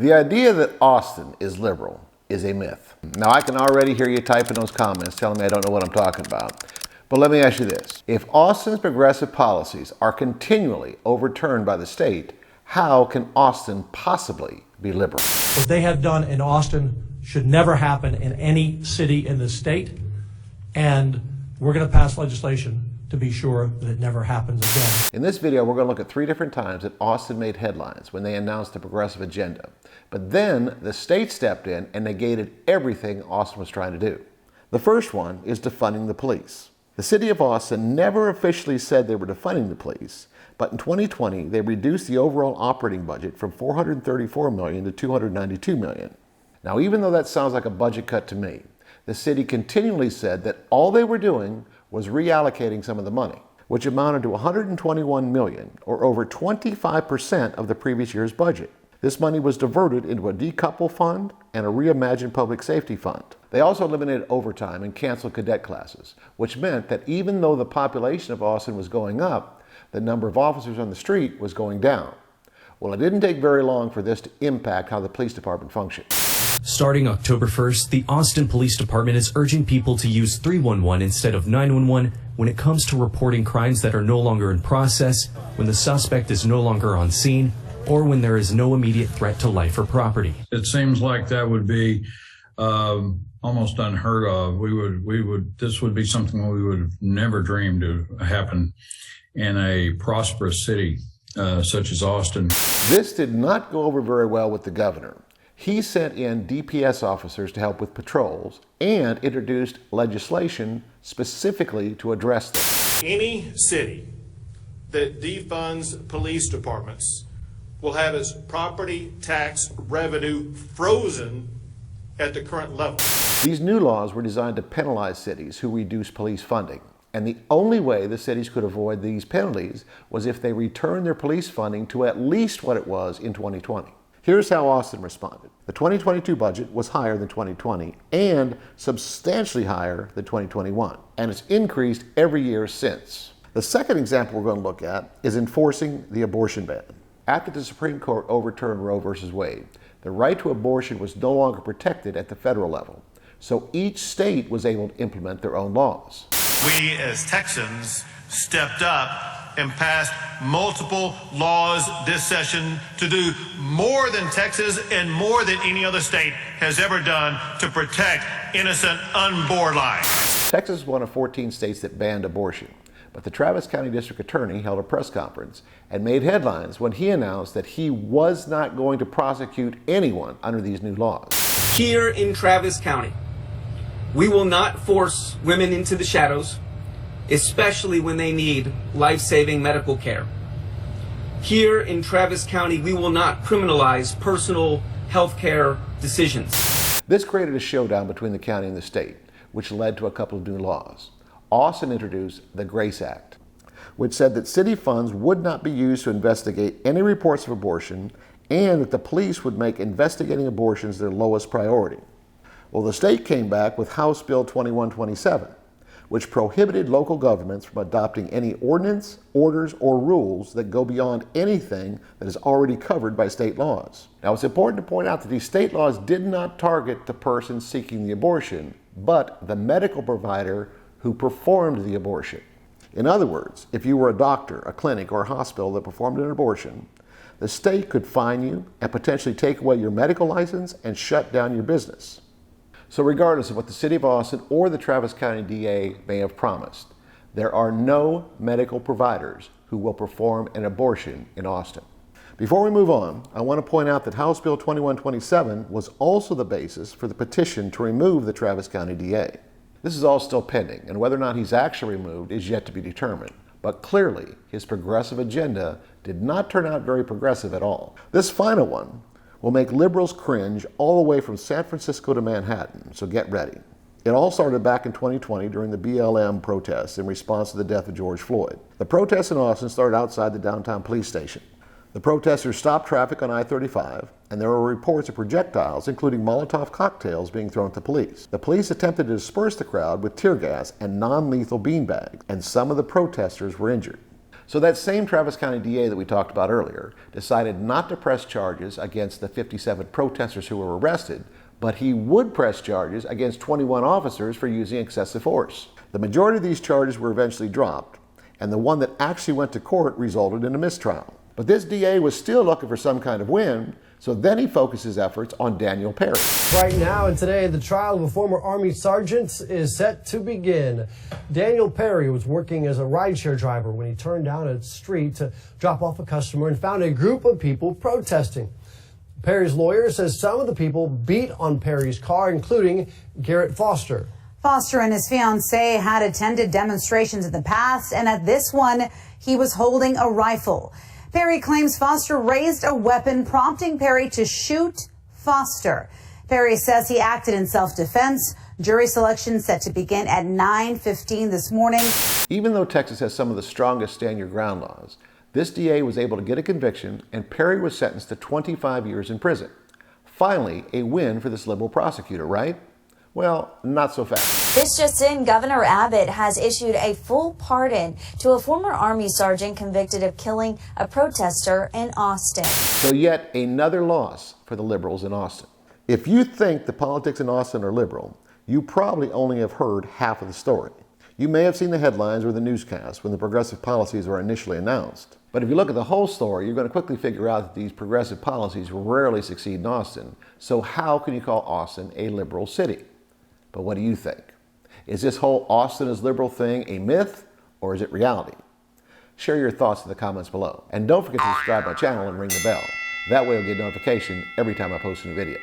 The idea that Austin is liberal is a myth. Now, I can already hear you typing those comments telling me I don't know what I'm talking about. But let me ask you this. If Austin's progressive policies are continually overturned by the state, how can Austin possibly be liberal? What they have done in Austin should never happen in any city in the state, and we're going to pass legislation to be sure that it never happens again. In this video, we're going to look at 3 different times that Austin made headlines when they announced a progressive agenda. But then the state stepped in and negated everything Austin was trying to do. The first one is defunding the police. The city of Austin never officially said they were defunding the police, but in 2020, they reduced the overall operating budget from $434 million to $292 million. Now, even though that sounds like a budget cut to me, the city continually said that all they were doing was reallocating some of the money, which amounted to $121 million, or over 25% of the previous year's budget. This money was diverted into a decouple fund and a reimagined public safety fund. They also eliminated overtime and canceled cadet classes, which meant that even though the population of Austin was going up, the number of officers on the street was going down. Well, it didn't take very long for this to impact how the police department functioned. Starting October 1st, the Austin Police Department is urging people to use 311 instead of 911 when it comes to reporting crimes that are no longer in process, when the suspect is no longer on scene, or when there is no immediate threat to life or property. It seems like that would be almost unheard of. This would be something we would have never dreamed to happen in a prosperous city such as Austin. This did not go over very well with the governor. He sent in DPS officers to help with patrols and introduced legislation specifically to address this. Any city that defunds police departments will have its property tax revenue frozen at the current level. These new laws were designed to penalize cities who reduce police funding. And the only way the cities could avoid these penalties was if they returned their police funding to at least what it was in 2020. Here's how Austin responded. The 2022 budget was higher than 2020 and substantially higher than 2021, and it's increased every year since. The second example we're going to look at is enforcing the abortion ban. After the Supreme Court overturned Roe v. Wade, the right to abortion was no longer protected at the federal level, so each state was able to implement their own laws. We as Texans stepped up and passed multiple laws this session to do more than Texas and more than any other state has ever done to protect innocent unborn lives. Texas is one of 14 states that banned abortion, but the Travis County District Attorney held a press conference and made headlines when he announced that he was not going to prosecute anyone under these new laws. Here in Travis County, we will not force women into the shadows, especially when they need life-saving medical care. Here in Travis County, we will not criminalize personal health care decisions. This created a showdown between the county and the state, which led to a couple of new laws. Austin introduced the GRACE Act, which said that city funds would not be used to investigate any reports of abortion and that the police would make investigating abortions their lowest priority. Well, the state came back with House Bill 2127, which prohibited local governments from adopting any ordinance, orders, or rules that go beyond anything that is already covered by state laws. Now, it's important to point out that these state laws did not target the person seeking the abortion, but the medical provider who performed the abortion. In other words, if you were a doctor, a clinic, or a hospital that performed an abortion, the state could fine you and potentially take away your medical license and shut down your business. So regardless of what the City of Austin or the Travis County DA may have promised, there are no medical providers who will perform an abortion in Austin. Before we move on, I want to point out that House Bill 2127 was also the basis for the petition to remove the Travis County DA. This is all still pending, and whether or not he's actually removed is yet to be determined. But clearly, his progressive agenda did not turn out very progressive at all. This final one will make liberals cringe all the way from San Francisco to Manhattan, so get ready. It all started back in 2020 during the BLM protests in response to the death of George Floyd. The protests in Austin started outside the downtown police station. The protesters stopped traffic on I-35, and there were reports of projectiles, including Molotov cocktails, being thrown at the police. The police attempted to disperse the crowd with tear gas and non-lethal beanbags, and some of the protesters were injured. So that same Travis County DA that we talked about earlier decided not to press charges against the 57 protesters who were arrested, but he would press charges against 21 officers for using excessive force. The majority of these charges were eventually dropped, and the one that actually went to court resulted in a mistrial. But this DA was still looking for some kind of win, so then he focused his efforts on Daniel Perry. Right now and today, the trial of a former Army sergeant is set to begin. Daniel Perry was working as a rideshare driver when he turned down a street to drop off a customer and found a group of people protesting. Perry's lawyer says some of the people beat on Perry's car, including Garrett Foster. Foster and his fiancée had attended demonstrations in the past, and at this one, he was holding a rifle. Perry claims Foster raised a weapon, prompting Perry to shoot Foster. Perry says he acted in self-defense. Jury selection set to begin at 9:15 this morning. Even though Texas has some of the strongest stand your ground laws, this DA was able to get a conviction, and Perry was sentenced to 25 years in prison. Finally, a win for this liberal prosecutor, right? Well, not so fast. This just in, Governor Abbott has issued a full pardon to a former Army sergeant convicted of killing a protester in Austin. So yet another loss for the liberals in Austin. If you think the politics in Austin are liberal, you probably only have heard half of the story. You may have seen the headlines or the newscasts when the progressive policies were initially announced. But if you look at the whole story, you're going to quickly figure out that these progressive policies rarely succeed in Austin. So how can you call Austin a liberal city? But what do you think? Is this whole Austin is liberal thing a myth, or is it reality? Share your thoughts in the comments below. And don't forget to subscribe to my channel and ring the bell. That way you'll get notification every time I post a new video.